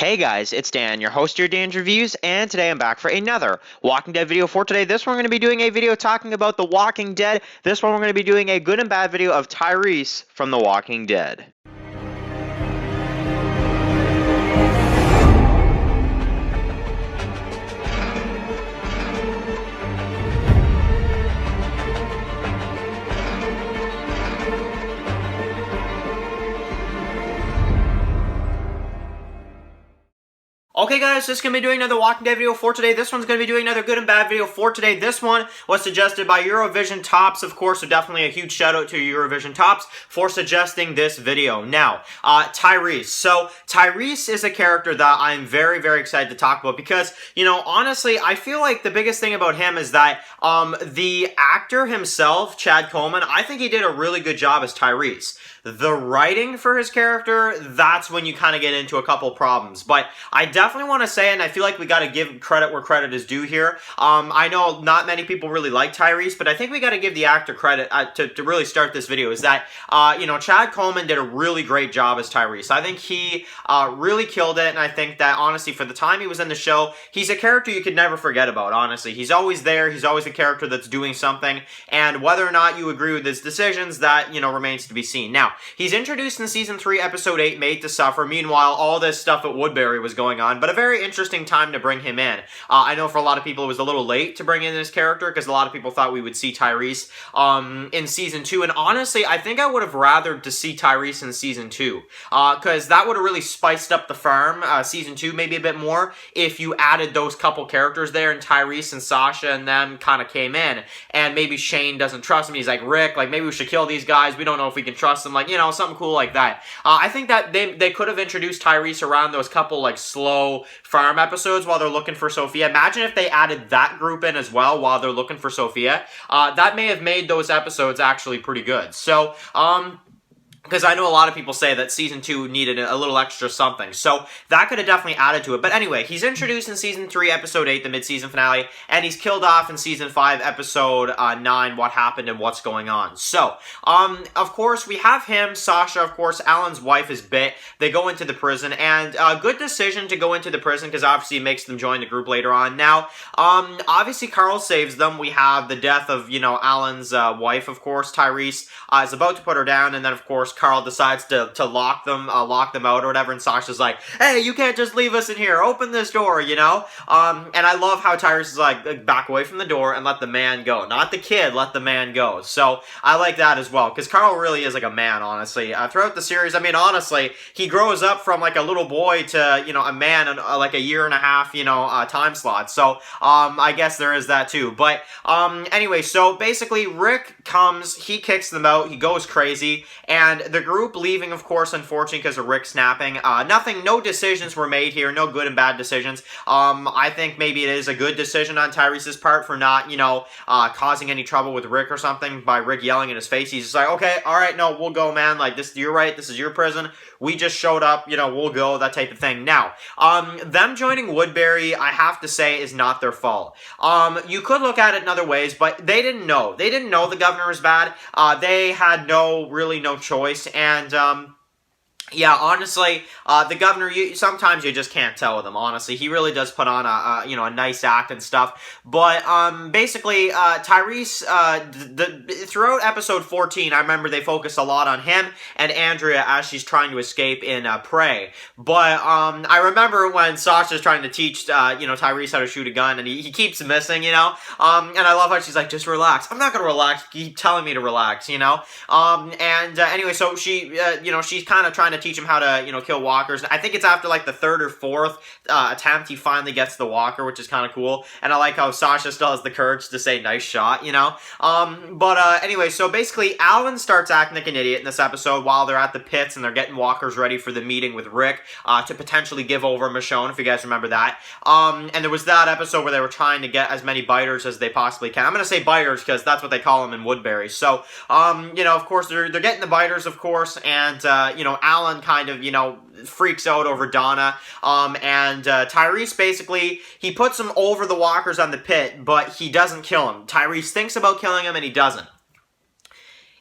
Hey guys, it's Dan, your host of your Dan's Reviews, and today I'm back for another Walking Dead video for today. This one we're going to be doing a video talking about The Walking Dead. This one we're going to be doing a good and bad video of Tyreese from The Walking Dead. Okay guys, this is going to be doing another Walking Dead video for today. This one's going to be doing another good and bad video for today. This one was suggested by Eurovision Tops, of course, so definitely a huge shout out to Eurovision Tops for suggesting this video. Now, Tyreese. So, Tyreese is a character that I'm very, very excited to talk about because, you know, honestly, I feel like the biggest thing about him is that the actor himself, Chad Coleman, I think he did a really good job as Tyreese. The writing for his character, that's when you kind of get into a couple problems. But I definitely want to say, and I feel like we got to give credit where credit is due here. I know not many people really like Tyreese, but I think we got to give the actor credit to really start this video. Is that, you know, Chad Coleman did a really great job as Tyreese. I think he really killed it, and I think that, honestly, for the time he was in the show, he's a character you could never forget about, honestly. He's always there. He's always a character that's doing something, and whether or not you agree with his decisions, that, you know, remains to be seen. Now, he's introduced in Season 3, Episode 8, Made to Suffer. Meanwhile, all this stuff at Woodbury was going on, but a very interesting time to bring him in. I know for a lot of people it was a little late to bring in this character, because a lot of people thought we would see Tyreese in Season 2, and honestly, I think I would have rathered to see Tyreese in Season 2, because that would have really spiced up the farm, Season 2 maybe a bit more, if you added those couple characters there, and Tyreese and Sasha and them kind of came in, and maybe Shane doesn't trust him. He's like, Rick, like, maybe we should kill these guys. We don't know if we can trust them. Like, you know, something cool like that. I think that they could have introduced Tyreese around those couple, like, slow farm episodes while they're looking for Sophia. Imagine if they added that group in as well while they're looking for Sophia. That may have made those episodes actually pretty good. So, because I know a lot of people say that Season 2 needed a little extra something. So that could have definitely added to it. But anyway, he's introduced in Season 3, Episode 8, the mid-season finale, and he's killed off in Season 5, Episode 9, What Happened and What's Going On. So, of course, we have him, Sasha, of course, Alan's wife is bit. They go into the prison, and a good decision to go into the prison, because obviously it makes them join the group later on. Now, obviously Carl saves them. We have the death of, you know, Alan's wife, of course. Tyreese is about to put her down, and then, of course, Carl decides to lock them out or whatever, and Sasha's like, hey, you can't just leave us in here, open this door, you know? And I love how Tyreese is like, back away from the door and let the man go. Not the kid, let the man go. So, I like that as well, because Carl really is like a man, honestly. Throughout the series, I mean, honestly, he grows up from like a little boy to, you know, a man in like a year and a half, you know, time slot. So, I guess there is that too. But, anyway, so basically, Rick comes, he kicks them out, he goes crazy, and the group leaving, of course, unfortunately, because of Rick snapping. No decisions were made here, no good and bad decisions. I think maybe it is a good decision on Tyreese's part for not, you know, causing any trouble with Rick or something by Rick yelling in his face. He's just like, okay, alright, no, we'll go, man, like, this, you're right, this is your prison, we just showed up, you know, we'll go, that type of thing. Now, them joining Woodbury, I have to say, is not their fault. You could look at it in other ways, but they didn't know. They didn't know the governor was bad. They had really no choice, and, yeah, honestly, the governor, sometimes you just can't tell with him, honestly. He really does put on a nice act and stuff. But, basically, Tyreese, throughout episode 14, I remember they focused a lot on him and Andrea as she's trying to escape in, Prey. But, I remember when Sasha's trying to teach, Tyreese how to shoot a gun, and he keeps missing, you know? And I love how she's like, just relax. I'm not gonna relax. Keep telling me to relax, you know? Anyway, so she, she's kind of trying to teach him how to, you know, kill walkers. I think it's after, like, the third or fourth attempt he finally gets the walker, which is kind of cool. And I like how Sasha still has the courage to say, nice shot, you know? Anyway, so basically, Alan starts acting like an idiot in this episode while they're at the pits and they're getting walkers ready for the meeting with Rick to potentially give over Michonne, if you guys remember that. And there was that episode where they were trying to get as many biters as they possibly can. I'm going to say biters because that's what they call them in Woodbury. So, of course, they're getting the biters, of course, and, Alan kind of, freaks out over Donna, and Tyreese basically, he puts him over the walkers on the pit, but he doesn't kill him. Tyreese thinks about killing him, and he doesn't.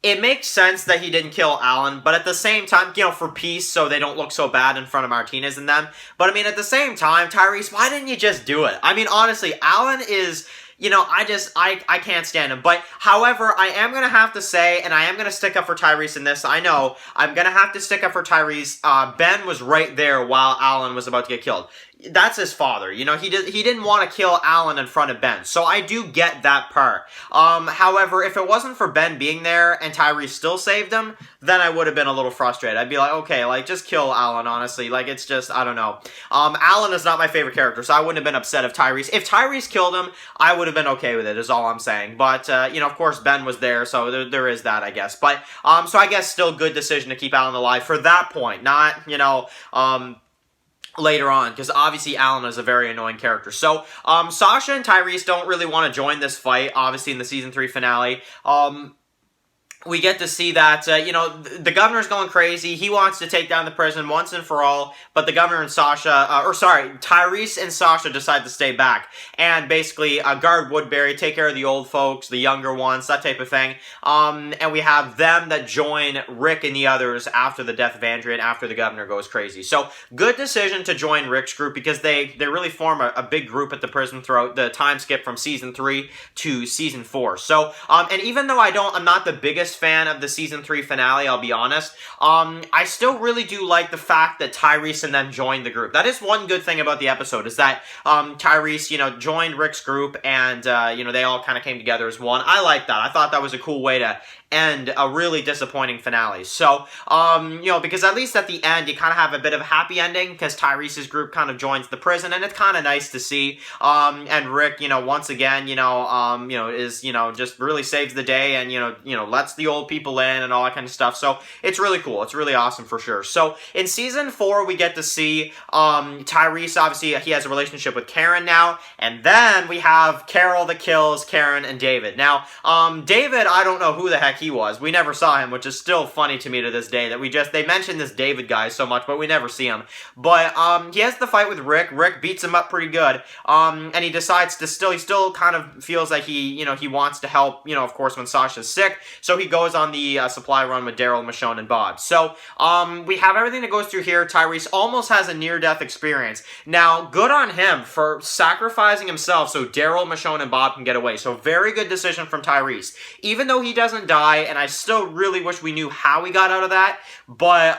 it makes sense that he didn't kill Alan, but at the same time, you know, for peace, so they don't look so bad in front of Martinez and them. But I mean, at the same time, Tyreese, why didn't you just do it? I mean, honestly, Alan is... You know, I can't stand him. But, however, I am going to have to say, and I am going to stick up for Tyreese in this. I know, I'm going to have to stick up for Tyreese. Ben was right there while Alan was about to get killed. That's his father. You know, he didn't want to kill Alan in front of Ben. So I do get that part. However, if it wasn't for Ben being there and Tyreese still saved him, then I would have been a little frustrated. I'd be like, okay, like, just kill Alan, honestly. Like, it's just, I don't know. Alan is not my favorite character, so I wouldn't have been upset if Tyreese killed him, I would have been okay with it, is all I'm saying. But, you know, of course, Ben was there, so there is that, I guess. But, so I guess still good decision to keep Alan alive for that point, not, you know, later on, because obviously Alan is a very annoying character. So, Sasha and Tyreese don't really want to join this fight, obviously, in the Season 3 finale. We get to see that, you know, the governor's going crazy. He wants to take down the prison once and for all, but the governor and Tyreese and Sasha decide to stay back and basically guard Woodbury, take care of the old folks, the younger ones, that type of thing. And we have them that join Rick and the others after the death of Andrea and after the governor goes crazy. So, good decision to join Rick's group because they really form a big group at the prison throughout the time skip from Season 3 to Season 4. So, and even though I'm not the biggest fan of the Season 3 finale, I'll be honest, I still really do like the fact that Tyreese and them joined the group. That is one good thing about the episode, is that Tyreese, you know, joined Rick's group and, you know, they all kind of came together as one. I like that. I thought that was a cool way to end a really disappointing finale. So, you know, because at least at the end, you kind of have a bit of a happy ending, because Tyrese's group kind of joins the prison, and it's kind of nice to see. And Rick, you know, once again, you know, is, you know, just really saves the day and, you know, lets the old people in and all that kind of stuff. So, it's really cool. It's really awesome for sure. So, in Season 4, we get to see, Tyreese, obviously, he has a relationship with Karen now, and then we have Carol that kills Karen and David. Now, David, I don't know who the heck he was. We never saw him, which is still funny to me to this day that they mentioned this David guy so much, but we never see him. But, he has the fight with Rick. Rick beats him up pretty good. And he decides to he still kind of feels like he wants to help, you know, of course, when Sasha's sick. So he goes on the supply run with Daryl, Michonne, and Bob. So, we have everything that goes through here. Tyreese almost has a near-death experience. Now, good on him for sacrificing himself so Daryl, Michonne, and Bob can get away. So, very good decision from Tyreese. Even though he doesn't die, and I still really wish we knew how he got out of that, but,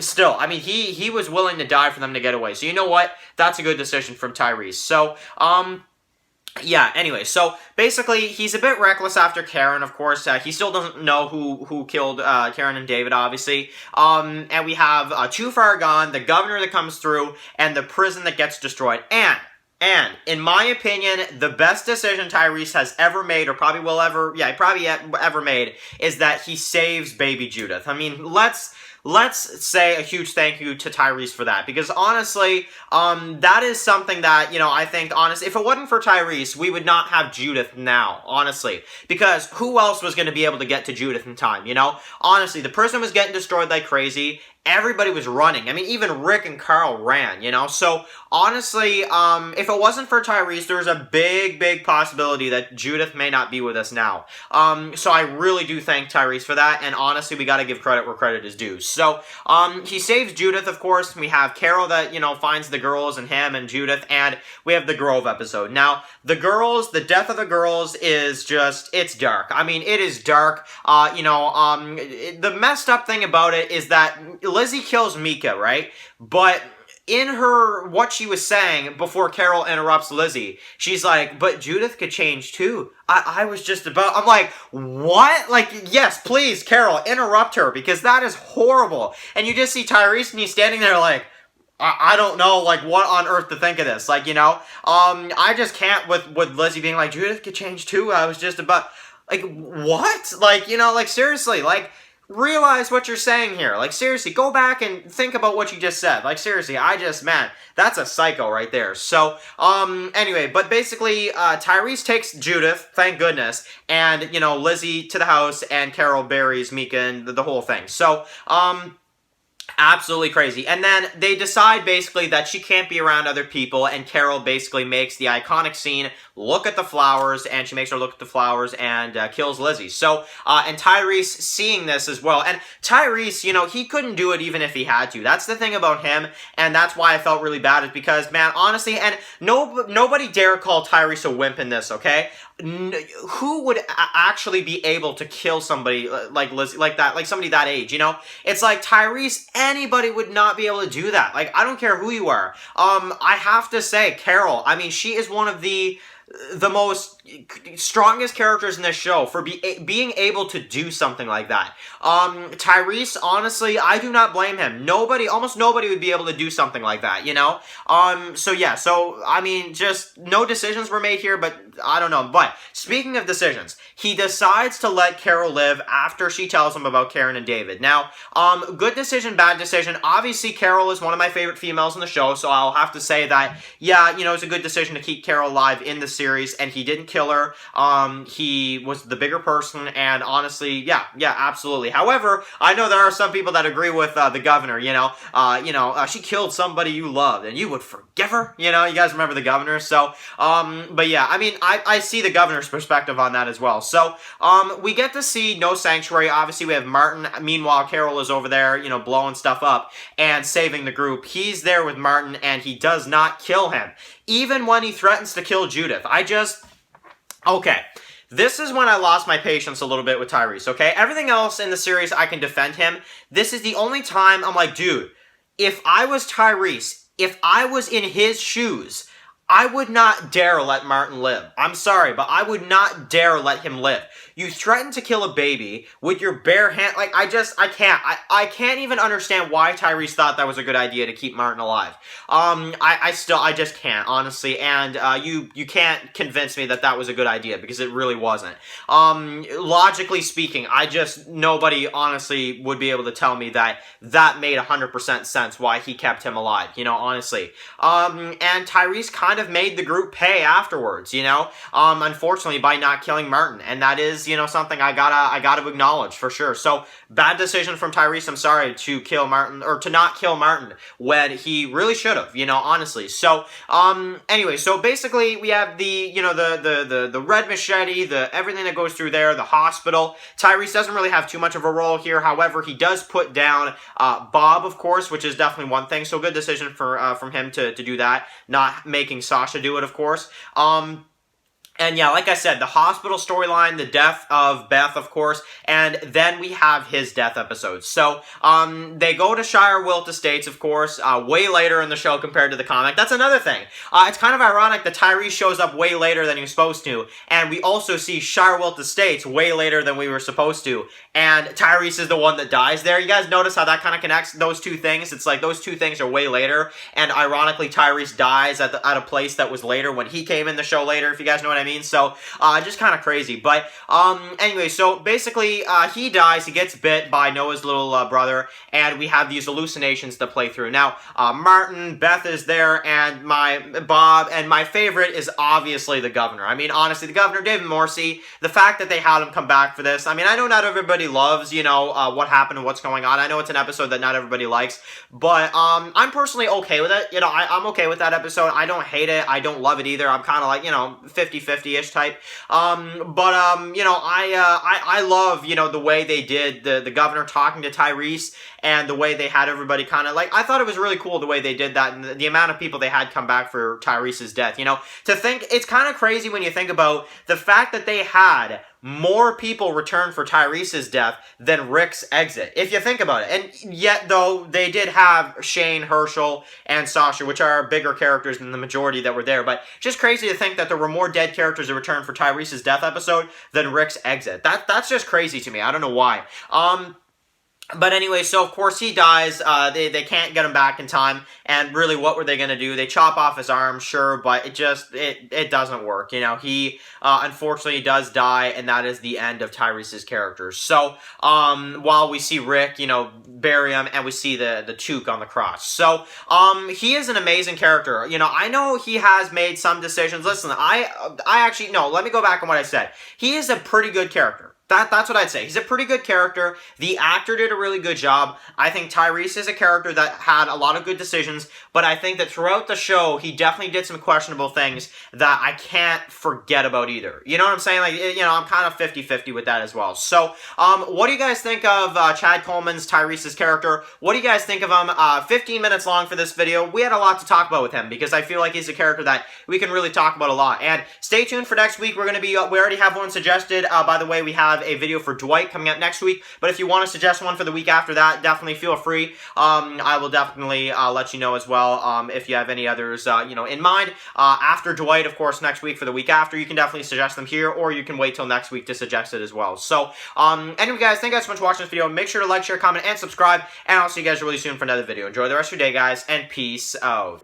still, I mean, he was willing to die for them to get away. So, you know what? That's a good decision from Tyreese. So, yeah, anyway, so basically, he's a bit reckless after Karen, of course. He still doesn't know who killed Karen and David, obviously. And we have Too Far Gone, the governor that comes through, and the prison that gets destroyed. And, in my opinion, the best decision Tyreese has ever made, or probably will ever, ever made, is that he saves baby Judith. I mean, let's say a huge thank you to Tyreese for that, because honestly, that is something that, you know, I think, honestly, if it wasn't for Tyreese, we would not have Judith now, honestly, because who else was going to be able to get to Judith in time, you know? Honestly, the prison was getting destroyed like crazy. Everybody was running. I mean, even Rick and Carl ran, you know? So, honestly, if it wasn't for Tyreese, there's a big possibility that Judith may not be with us now. So I really do thank Tyreese for that, and honestly, we gotta give credit where credit is due. So, he saves Judith, of course. We have Carol that, you know, finds the girls, and him and Judith, and we have the Grove episode. Now, the death of the girls is just, it's dark. I mean, it is dark. You know, the messed up thing about it is that Lizzie kills Mika, right? But in what she was saying before Carol interrupts Lizzie, she's like, but Judith could change too. I was just about, I'm like, what? Like, yes, please, Carol, interrupt her, because that is horrible. And you just see Tyreese, and he's standing there like, I don't know, like, what on earth to think of this. Like, you know, I just can't with Lizzie being like, Judith could change too. I was just about, like, what? Like, you know, like, seriously, like, realize what you're saying here. Like, seriously, go back and think about what you just said. Like, seriously, man, that's a psycho right there. So, anyway, but basically, Tyreese takes Judith, thank goodness, and, you know, Lizzie to the house, and Carol buries Mika and the whole thing. So, Absolutely crazy. And then they decide basically that she can't be around other people, and Carol basically makes the iconic scene, look at the flowers, and she makes her look at the flowers and kills Lizzie. So, and Tyreese seeing this as well. And Tyreese, you know, he couldn't do it even if he had to. That's the thing about him, and that's why I felt really bad, is because, man, honestly, and nobody dare call Tyreese a wimp in this, okay? Who would actually be able to kill somebody like Lizzie, like that, like somebody that age, you know? It's like Tyreese, anybody would not be able to do that. Like, I don't care who you are. I have to say, Carol, I mean, she is one of the most strongest characters in this show for being able to do something like that. Tyreese, honestly, I do not blame him. Almost nobody would be able to do something like that, you know? So yeah, so, I mean, just no decisions were made here, but I don't know. But speaking of decisions, he decides to let Carol live after she tells him about Karen and David. Now, good decision, bad decision. Obviously, Carol is one of my favorite females in the show, so I'll have to say that, yeah, you know, it's a good decision to keep Carol alive in the series, and he didn't kill her. He was the bigger person, and honestly, yeah, absolutely. However, I know there are some people that agree with the governor, you know, she killed somebody you loved, and you would forgive her, you know, you guys remember the governor, so, but yeah, I mean, I see the governor's perspective on that as well. So, we get to see No Sanctuary. Obviously, we have Martin. Meanwhile, Carol is over there, you know, blowing stuff up and saving the group. He's there with Martin, and he does not kill him, even when he threatens to kill Judith. Okay. This is when I lost my patience a little bit with Tyreese, okay? Everything else in the series, I can defend him. This is the only time I'm like, dude, if I was Tyreese, if I was in his shoes, I would not dare let Martin live. I'm sorry, but I would not dare let him live. You threatened to kill a baby with your bare hand. Like, I can't. I can't even understand why Tyreese thought that was a good idea to keep Martin alive. I just can't, honestly. And, you can't convince me that that was a good idea, because it really wasn't. Logically speaking, nobody honestly would be able to tell me that that made 100% sense why he kept him alive, you know, honestly. And Tyreese kind of made the group pay afterwards, you know, unfortunately, by not killing Martin, and that is, you know, something I gotta acknowledge for sure. So, bad decision from Tyreese, I'm sorry, to kill Martin, or to not kill Martin when he really should have, you know, honestly. So, anyway, so basically, we have the, you know, the red machete, everything that goes through there, the hospital. Tyreese doesn't really have too much of a role here, however, he does put down, Bob, of course, which is definitely one thing, so good decision from him to do that, not making Sasha do it, of course. And yeah, like I said, the hospital storyline, the death of Beth, of course, and then we have his death episode. So, they go to Shire Wilt Estates, of course, way later in the show compared to the comic. That's another thing. It's kind of ironic that Tyreese shows up way later than he was supposed to, and we also see Shire Wilt Estates way later than we were supposed to, and Tyreese is the one that dies there. You guys notice how that kind of connects those two things? It's like those two things are way later, and ironically, Tyreese dies at a place that was later when he came in the show later, if you guys know what I mean. So, just kind of crazy. But, anyway, so basically, he dies, he gets bit by Noah's little brother, and we have these hallucinations to play through. Now, Martin, Beth is there, and Bob, and my favorite is obviously the governor. I mean, honestly, the governor, David Morrissey, the fact that they had him come back for this, I mean, I know not everybody loves, you know, what happened and what's going on. I know it's an episode that not everybody likes, but, I'm personally okay with it. You know, I'm okay with that episode. I don't hate it. I don't love it either. I'm kind of like, you know, 50-50-ish type. You know, I love, you know, the way they did the governor talking to Tyreese, and the way they had everybody kind of like, I thought it was really cool the way they did that, and the amount of people they had come back for Tyreese's death, you know, to think, it's kind of crazy when you think about the fact that they had more people return for Tyreese's death than Rick's exit, if you think about it. And yet, though, they did have Shane, Herschel, and Sasha, which are bigger characters than the majority that were there. But just crazy to think that there were more dead characters that returned for Tyreese's death episode than Rick's exit. That's just crazy to me. I don't know why. But anyway, so of course he dies. They can't get him back in time. And really, what were they going to do? They chop off his arm, sure, but it doesn't work. You know, he unfortunately does die, and that is the end of Tyrese's character. So, while we see Rick, you know, bury him, and we see the toque on the cross. So, he is an amazing character. You know, I know he has made some decisions. Listen, I actually, no, let me go back on what I said. He is a pretty good character. That's what I'd say. He's a pretty good character. The actor did a really good job. I think Tyreese is a character that had a lot of good decisions, but I think that throughout the show, he definitely did some questionable things that I can't forget about either. You know what I'm saying? Like, you know, I'm kind of 50-50 with that as well. So, what do you guys think of Chad Coleman's Tyrese's character? What do you guys think of him? 15 minutes long for this video. We had a lot to talk about with him because I feel like he's a character that we can really talk about a lot. And stay tuned for next week. We're going to be, we already have one suggested. By the way, we have a video for Dwight coming out next week, but if you want to suggest one for the week after that, definitely feel free. I will definitely let you know as well if you have any others you know, in mind. After Dwight, of course, next week for the week after, you can definitely suggest them here, or you can wait till next week to suggest it as well. So, anyway, guys, thank you guys so much for watching this video. Make sure to like, share, comment, and subscribe, and I'll see you guys really soon for another video. Enjoy the rest of your day, guys, and peace out.